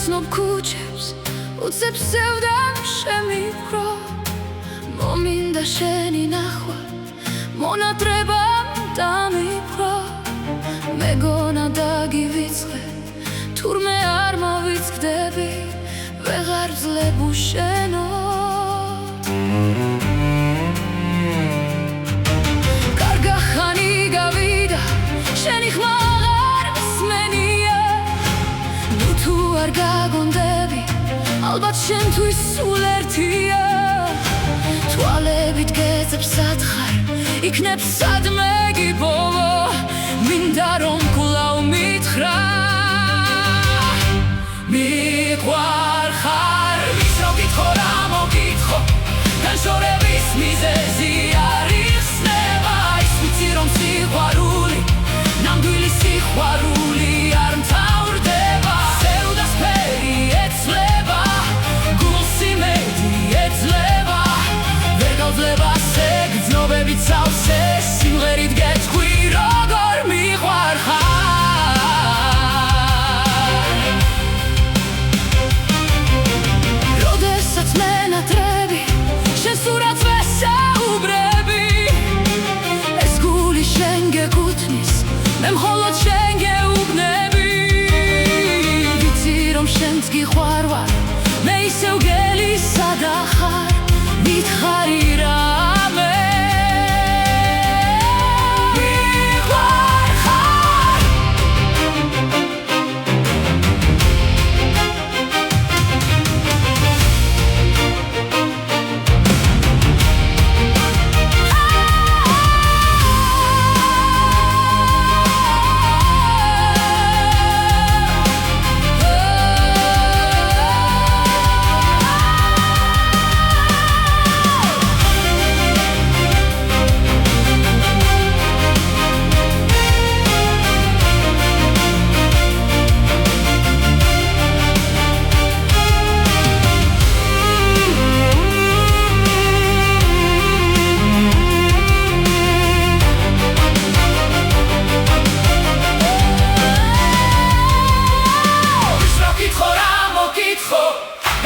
გაცნობ ქუჩებს უცებ სევდამ შემიფრო მომინდა შენი ნახვა მონატრებამ დამიფრო მეგონა დაგივიწყე თურმე არ მოვიწყდები ვეღარ ძლებ უშენოდ კარგა ხანი გავიდა შენი ხმა აღარ მსმენია ნუ თუ არ გაგონდები ალბათ შენთვის სულ ერთია თვალებით გეძებს სათხარ იქნებ სადმე გიპოვო მინდა რომ კვლავ მითხრა მიყვარხარ ვის რომ გითხო რა მოგითხო განშორების მიზეზი არ იხსნება ის ვიცი რომ სიყვარული ნამდვილი სიყვარული არ მთავრდება სევდას ფერი ეცლება გულს იმედი ეძლება ვერ გავძლება სეგრძნობებით სავსე სიმღერით გეტყვი როგორ მიყვარხარ როდესაც მენატრები შენ სურათს ვესაუბრები ეს გული შენ გეკუთვნის მე მხოლოდ შენ გეუბნები ვიცი რომ შენც გიყვარვარ მე ისევ გელისადა ხარ მითხარი რამე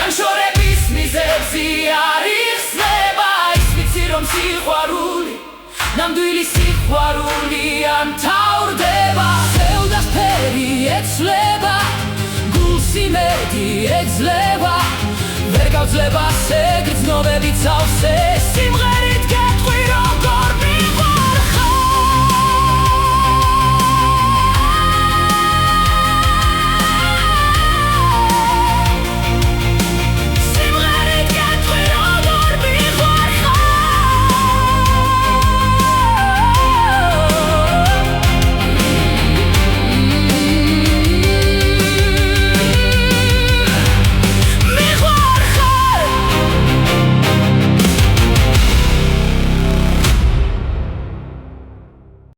განშორების მიზეზი არ იხსნება ის ვიცი რომ სიყვარული ნამდვილი სიყვარული არ მთავრდება სევდას ფერი ეცლება გულს იმედი ეძლება ვერ გავძლება სეგრძნობებით სავსე სიმღერით